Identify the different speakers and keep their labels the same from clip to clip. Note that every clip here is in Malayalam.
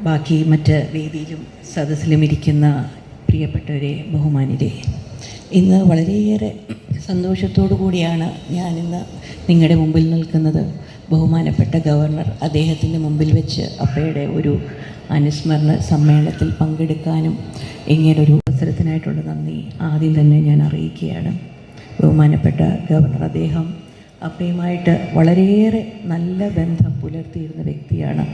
Speaker 1: ബാക്കി മറ്റ് വേദിയിലും സദസ്സിലും ഇരിക്കുന്ന പ്രിയപ്പെട്ടവരെ, ബഹുമാനിരെ, ഇന്ന് വളരെയേറെ സന്തോഷത്തോടു കൂടിയാണ് ഞാനിന്ന് നിങ്ങളുടെ മുമ്പിൽ നിൽക്കുന്നത്. ബഹുമാനപ്പെട്ട ഗവർണർ അദ്ദേഹത്തിൻ്റെ മുമ്പിൽ വെച്ച് അപ്പയുടെ ഒരു അനുസ്മരണ സമ്മേളനത്തിൽ പങ്കെടുക്കാനും ഇങ്ങനൊരു അവസരത്തിനായിട്ടുള്ള നന്ദി ആദ്യം തന്നെ ഞാൻ അറിയിക്കുകയാണ്. ബഹുമാനപ്പെട്ട ഗവർണർ അദ്ദേഹം അപ്പയുമായിട്ട് വളരെയേറെ നല്ല ബന്ധം പുലർത്തിയിരുന്ന വ്യക്തിയാണ്.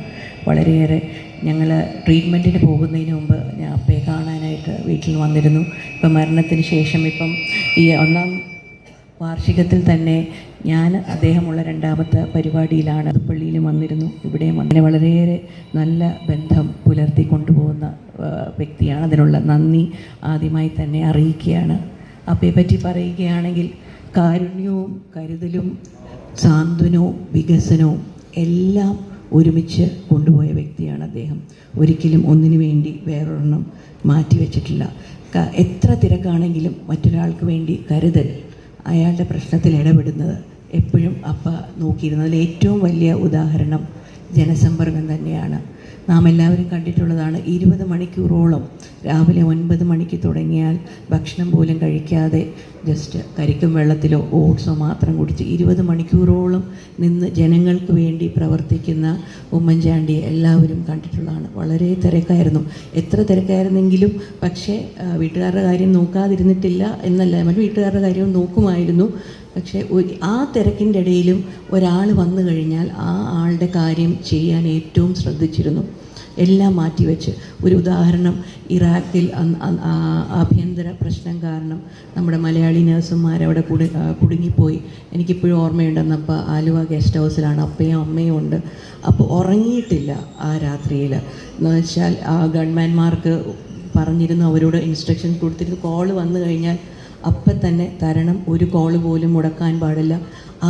Speaker 1: വളരെയേറെ ഞങ്ങൾ ട്രീറ്റ്മെൻറ്റിന് പോകുന്നതിന് മുമ്പ് ഞാൻ അപ്പയെ കാണാനായിട്ട് വീട്ടിൽ വന്നിരുന്നു. ഇപ്പം മരണത്തിന് ശേഷം ഇപ്പം ഈ 1-ാം വാർഷികത്തിൽ തന്നെ ഞാൻ അദ്ദേഹമുള്ള 2ാമത്തെ പരിപാടിയിലാണ്. അത് പള്ളിയിലും വന്നിരുന്നു, ഇവിടെയും അങ്ങനെ വളരെയേറെ നല്ല ബന്ധം പുലർത്തി കൊണ്ടുപോകുന്ന വ്യക്തിയാണ്. അതിനുള്ള നന്ദി ആദ്യമായി തന്നെ അറിയിക്കുകയാണ്. അപ്പയെ പറ്റി പറയുകയാണെങ്കിൽ കാരുണ്യവും കരുതലും സാന്ത്വനവും വികസനവും എല്ലാം ഒരുമിച്ച് കൊണ്ടുപോയ വ്യക്തിയാണ് അദ്ദേഹം. ഒരിക്കലും ഒന്നിനു വേണ്ടി വേറൊരെണ്ണം മാറ്റിവെച്ചിട്ടില്ല. എത്ര തിരക്കാണെങ്കിലും മറ്റൊരാൾക്ക് വേണ്ടി കരുതൽ, അയാളുടെ പ്രശ്നത്തിൽ ഇടപെടുന്നത് എപ്പോഴും അപ്പ നോക്കിയിരുന്നതിൽ ഏറ്റവും വലിയ ഉദാഹരണം ജനസമ്പർക്കം തന്നെയാണ്. നാം എല്ലാവരും കണ്ടിട്ടുള്ളതാണ്. 20 മണിക്കൂറോളം രാവിലെ 9 മണിക്ക് തുടങ്ങിയാൽ ഭക്ഷണം പോലും കഴിക്കാതെ ജസ്റ്റ് കരിക്കും വെള്ളത്തിലോ ഓട്സോ മാത്രം കുടിച്ച് 20 മണിക്കൂറോളം നിന്ന് ജനങ്ങൾക്ക് വേണ്ടി പ്രവർത്തിക്കുന്ന ഉമ്മൻചാണ്ടിയെ എല്ലാവരും കണ്ടിട്ടുള്ളതാണ്. വളരെ തിരക്കായിരുന്നു. എത്ര തിരക്കായിരുന്നെങ്കിലും പക്ഷേ വീട്ടുകാരുടെ കാര്യം നോക്കാതിരുന്നിട്ടില്ല എന്നല്ല, മറ്റു വീട്ടുകാരുടെ കാര്യവും നോക്കുമായിരുന്നു. പക്ഷേ ആ തിരക്കിൻ്റെ ഇടയിലും ഒരാൾ വന്നു കഴിഞ്ഞാൽ ആ ആളുടെ കാര്യം ചെയ്യാൻ ഏറ്റവും ശ്രദ്ധിച്ചിരുന്നു. എല്ലാം മാറ്റിവെച്ച്. ഒരു ഉദാഹരണം, ഇറാഖിൽ ആഭ്യന്തര പ്രശ്നം കാരണം നമ്മുടെ മലയാളി നഴ്സുമാരവിടെ കുടുങ്ങിപ്പോയി. എനിക്കിപ്പോഴും ഓർമ്മയുണ്ടെന്നപ്പോൾ ആലുവ ഗസ്റ്റ് ഹൗസിലാണ്, അപ്പയും അമ്മയും ഉണ്ട്. അപ്പോൾ ഉറങ്ങിയിട്ടില്ല ആ രാത്രിയിൽ. എന്ന് വെച്ചാൽ ആ ഗവൺമെൻറ്മാർക്ക് പറഞ്ഞിരുന്നു, അവരോട് ഇൻസ്ട്രക്ഷൻ കൊടുത്തിരുന്നു, കോള് വന്നു കഴിഞ്ഞാൽ അപ്പം തന്നെ തരണം, ഒരു കോള് പോലും മുടക്കാൻ പാടില്ല.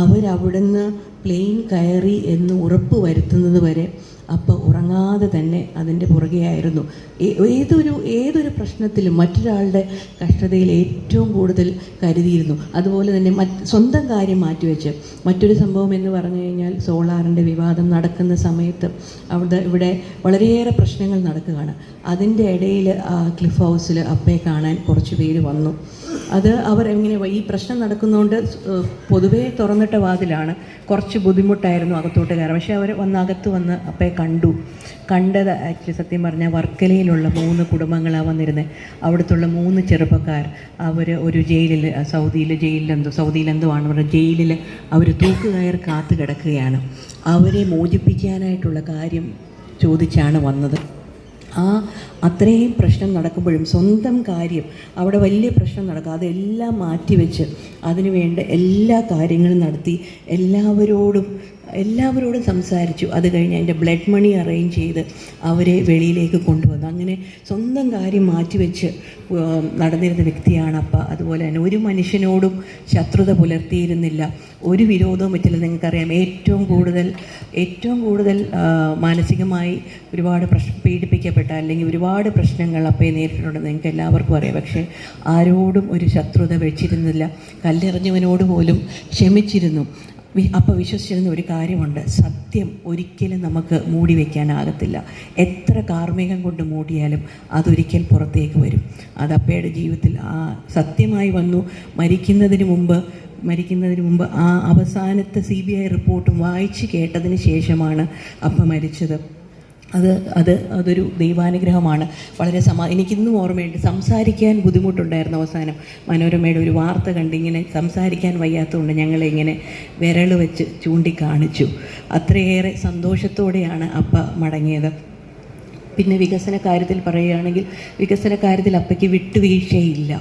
Speaker 1: അവരവിടുന്ന് പ്ലെയിൻ കയറി എന്ന് ഉറപ്പ് വരുത്തുന്നത് വരെ അപ്പം ഉറങ്ങാതെ തന്നെ അതിൻ്റെ പുറകെയായിരുന്നു. ഏതൊരു പ്രശ്നത്തിലും മറ്റൊരാളുടെ കഷ്ടതയിൽ ഏറ്റവും കൂടുതൽ കരുതിയിരുന്നു. അതുപോലെ തന്നെ സ്വന്തം കാര്യം മാറ്റിവെച്ച് മറ്റൊരു സംഭവം എന്ന് പറഞ്ഞു കഴിഞ്ഞാൽ, സോളാറിൻ്റെ വിവാദം നടക്കുന്ന സമയത്ത് ഇവിടെ വളരെയേറെ പ്രശ്നങ്ങൾ നടക്കുകയാണ്. അതിൻ്റെ ഇടയിൽ ക്ലിഫ് ഹൗസിൽ അപ്പയെ കാണാൻ കുറച്ച് പേര് വന്നു. അത് അവർ എങ്ങനെ, ഈ പ്രശ്നം നടക്കുന്നതുകൊണ്ട് പൊതുവേ തുറന്നിട്ട വാതിലാണ്, കുറച്ച് ബുദ്ധിമുട്ടായിരുന്നു അകത്തോട്ട് കയറാൻ. പക്ഷേ അവർ അകത്ത് വന്ന് അപ്പയെ കണ്ടത് ആക്ച്വലി സത്യം പറഞ്ഞാൽ വർക്കലയിലുള്ള 3 കുടുംബങ്ങളാണ് വന്നിരുന്നത്. അവിടുത്തുള്ള 3 ചെറുപ്പക്കാർ, അവർ ഒരു ജയിലിൽ, സൗദിയിലെന്തോ ആണ് പറഞ്ഞത്, ജയിലിൽ അവർ തൂക്കുകയർ കാത്തു കിടക്കുകയാണ്. അവരെ മോചിപ്പിക്കാനായിട്ടുള്ള കാര്യം ചോദിച്ചാണ് വന്നത്. അത്രയും പ്രശ്നം നടക്കുമ്പോഴും സ്വന്തം കാര്യം, അവിടെ വലിയ പ്രശ്നം നടക്കുക, അതെല്ലാം മാറ്റിവെച്ച് അതിനുവേണ്ട എല്ലാ കാര്യങ്ങളും നടത്തി എല്ലാവരോടും സംസാരിച്ചു. അത് കഴിഞ്ഞ് അതിൻ്റെ ബ്ലഡ് മണി അറേഞ്ച് ചെയ്ത് അവരെ വെളിയിലേക്ക് കൊണ്ടുവന്നു. അങ്ങനെ സ്വന്തം കാര്യം മാറ്റിവെച്ച് നടന്നിരുന്ന വ്യക്തിയാണ് അപ്പ. അതുപോലെ തന്നെ ഒരു മനുഷ്യനോടും ശത്രുത പുലർത്തിയിരുന്നില്ല, ഒരു വിരോധവും പറ്റില്ല. നിങ്ങൾക്കറിയാം, ഏറ്റവും കൂടുതൽ മാനസികമായി ഒരുപാട് പീഡിപ്പിക്കപ്പെട്ട അല്ലെങ്കിൽ ഒരുപാട് പ്രശ്നങ്ങൾ അപ്പയെ നേരിട്ടിട്ടുണ്ടെന്ന് നിങ്ങൾക്ക് എല്ലാവർക്കും അറിയാം. പക്ഷേ ആരോടും ഒരു ശത്രുത വെച്ചിരുന്നില്ല. കല്ലെറിഞ്ഞവനോട് പോലും ക്ഷമിച്ചിരുന്നു. അപ്പോൾ വിശ്വസിച്ചിരുന്ന ഒരു കാര്യമുണ്ട്, സത്യം ഒരിക്കലും നമുക്ക് മൂടി വയ്ക്കാനാകത്തില്ല. എത്ര കാർമ്മികം കൊണ്ട് മൂടിയാലും അതൊരിക്കൽ പുറത്തേക്ക് വരും. അത് അപ്പയുടെ ജീവിതത്തിൽ സത്യമായി വന്നു. മരിക്കുന്നതിന് മുമ്പ് ആ അവസാനത്തെ CBI റിപ്പോർട്ടും വായിച്ച് കേട്ടതിന് ശേഷമാണ് അപ്പ മരിച്ചത്. അതൊരു ദൈവാനുഗ്രഹമാണ്. വളരെ എനിക്കിന്നും ഓർമ്മയുണ്ട്, സംസാരിക്കാൻ ബുദ്ധിമുട്ടുണ്ടായിരുന്നു. അവസാനം മനോരമയുടെ ഒരു വാർത്ത കണ്ടിങ്ങനെ സംസാരിക്കാൻ വയ്യാത്തതുകൊണ്ട് ഞങ്ങളെ ഇങ്ങനെ വിരൽ വെച്ച് ചൂണ്ടിക്കാണിച്ചു. അത്രയേറെ സന്തോഷത്തോടെയാണ് അപ്പ മടങ്ങിയത്. പിന്നെ വികസന കാര്യത്തിൽ പറയുകയാണെങ്കിൽ, വികസന കാര്യത്തിൽ അപ്പയ്ക്ക് വിട്ടുവീഴ്ചയില്ല.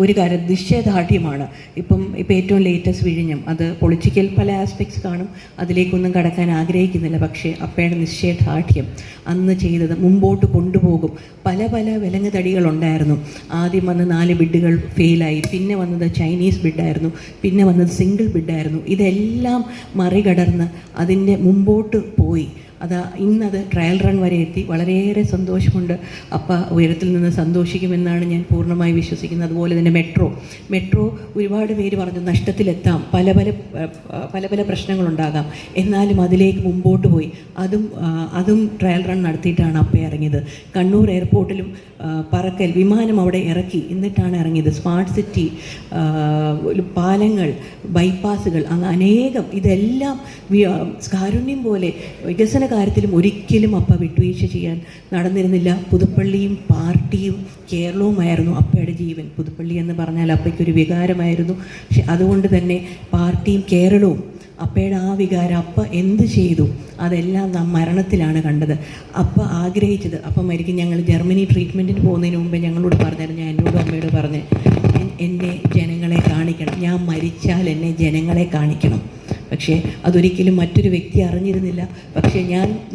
Speaker 1: ഒരു കാര്യം നിശ്ചയദാർഢ്യമാണ്. ഇപ്പം ഏറ്റവും ലേറ്റസ്റ്റ് വിഴിഞ്ഞം, അത് പൊളിറ്റിക്കൽ പല ആസ്പെക്ട്സ് കാണും, അതിലേക്കൊന്നും കടക്കാൻ ആഗ്രഹിക്കുന്നില്ല. പക്ഷേ അപ്പയുടെ നിശ്ചയദാർഢ്യം അന്ന് ചെയ്തത് മുമ്പോട്ട് കൊണ്ടുപോകും. പല വിലങ്ങുതടികളുണ്ടായിരുന്നു. ആദ്യം വന്ന 4 ബിഡുകൾ ഫെയിലായി, പിന്നെ വന്നത് ചൈനീസ് ബിഡായിരുന്നു, പിന്നെ വന്നത് സിംഗിൾ ബിഡായിരുന്നു. ഇതെല്ലാം മറികടന്ന് അതിൻ്റെ മുമ്പോട്ട് പോയി. അതാ ഇന്നത് ട്രയൽ റൺ വരെ എത്തി. വളരെയേറെ സന്തോഷമുണ്ട്. അപ്പ ഉയരത്തിൽ നിന്ന് സന്തോഷിക്കുമെന്നാണ് ഞാൻ പൂർണ്ണമായി വിശ്വസിക്കുന്നത്. അതുപോലെ തന്നെ മെട്രോ ഒരുപാട് പേര് പറഞ്ഞു നഷ്ടത്തിലെത്താം, പല പല പ്രശ്നങ്ങളുണ്ടാകാം, എന്നാലും അതിലേക്ക് മുമ്പോട്ട് പോയി. അതും ട്രയൽ റൺ നടത്തിയിട്ടാണ് അപ്പ ഇറങ്ങിയത്. കണ്ണൂർ എയർപോർട്ടിലും വിമാനം അവിടെ ഇറക്കി, എന്നിട്ടാണ് ഇറങ്ങിയത്. സ്മാർട്ട് സിറ്റി, പാലങ്ങൾ, ബൈപ്പാസുകൾ, അങ്ങ് അനേകം, ഇതെല്ലാം കാരുണ്യം പോലെ വികസന കാര്യത്തിലും ഒരിക്കലും അപ്പ വിട്ടുവീഴ്ച ചെയ്യാൻ നടന്നിരുന്നില്ല. പുതുപ്പള്ളിയും പാർട്ടിയും കേരളവുമായിരുന്നു അപ്പയുടെ ജീവൻ. പുതുപ്പള്ളി എന്ന് പറഞ്ഞാൽ അപ്പയ്ക്കൊരു വികാരമായിരുന്നു. പക്ഷെ അതുകൊണ്ട് തന്നെ പാർട്ടിയും കേരളവും അപ്പയുടെ ആ വികാരം, അപ്പ എന്ത് ചെയ്തു അതെല്ലാം നാം മരണത്തിലാണ് കണ്ടത്. അപ്പ ആഗ്രഹിച്ചത്, അപ്പ മരിക്കും, ഞങ്ങൾ ജർമ്മനി ട്രീറ്റ്മെൻറ്റിന് പോകുന്നതിന് മുമ്പേ ഞങ്ങളോട് പറഞ്ഞായിരുന്നു, ഞാൻ എന്നോടും അമ്മയോട് പറഞ്ഞ്, എന്നെ ജനങ്ങളെ കാണിക്കണം, ഞാൻ മരിച്ചാൽ എന്നെ ജനങ്ങളെ കാണിക്കണം. പക്ഷേ അതൊരിക്കലും മറ്റൊരു വ്യക്തി അറിഞ്ഞിരുന്നില്ല. പക്ഷേ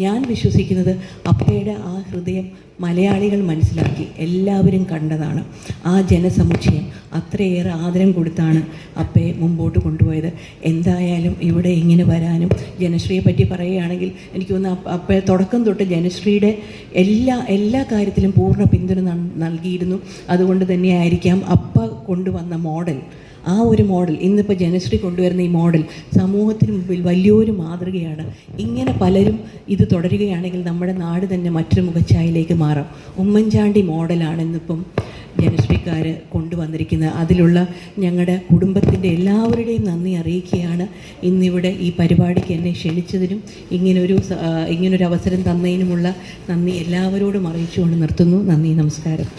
Speaker 1: ഞാൻ വിശ്വസിക്കുന്നത് അപ്പയുടെ ആ ഹൃദയം മലയാളികൾ മനസ്സിലാക്കി, എല്ലാവരും കണ്ടതാണ്. ആ ജനസമുച്ചയം അത്രയേറെ ആദരം കൊടുത്താണ് അപ്പയെ മുമ്പോട്ട് കൊണ്ടുപോയത്. എന്തായാലും ഇവിടെ ഇങ്ങനെ വരാനും, ജനശ്രീയെ പറ്റി പറയുകയാണെങ്കിൽ എനിക്ക് തോന്നുന്നു അപ്പയെ തുടക്കം തൊട്ട് ജനശ്രീയുടെ എല്ലാ കാര്യത്തിലും പൂർണ്ണ പിന്തുണ നൽകിയിരുന്നു. അതുകൊണ്ട് തന്നെയായിരിക്കാം അപ്പ കൊണ്ടുവന്ന മോഡൽ, ആ ഒരു മോഡൽ, ഇന്നിപ്പോൾ ജനശ്രീ കൊണ്ടുവരുന്ന ഈ മോഡൽ സമൂഹത്തിന് മുമ്പിൽ വലിയൊരു മാതൃകയാണ്. ഇങ്ങനെ പലരും ഇത് തുടരുകയാണെങ്കിൽ നമ്മുടെ നാട് തന്നെ മറ്റൊരു മുഖച്ഛായയിലേക്ക് മാറാം. ഉമ്മൻചാണ്ടി മോഡലാണ് ഇന്നിപ്പം ജനശ്രീക്കാർ കൊണ്ടുവന്നിരിക്കുന്നത്. അതിലുള്ള ഞങ്ങളുടെ കുടുംബത്തിൻ്റെ എല്ലാവരുടെയും നന്ദി അറിയിക്കുകയാണ്. ഇന്നിവിടെ ഈ പരിപാടിക്ക് എന്നെ ക്ഷണിച്ചതിനും ഇങ്ങനൊരു അവസരം തന്നതിനുമുള്ള നന്ദി എല്ലാവരോടും അറിയിച്ചുകൊണ്ട് നിർത്തുന്നു. നന്ദി, നമസ്കാരം.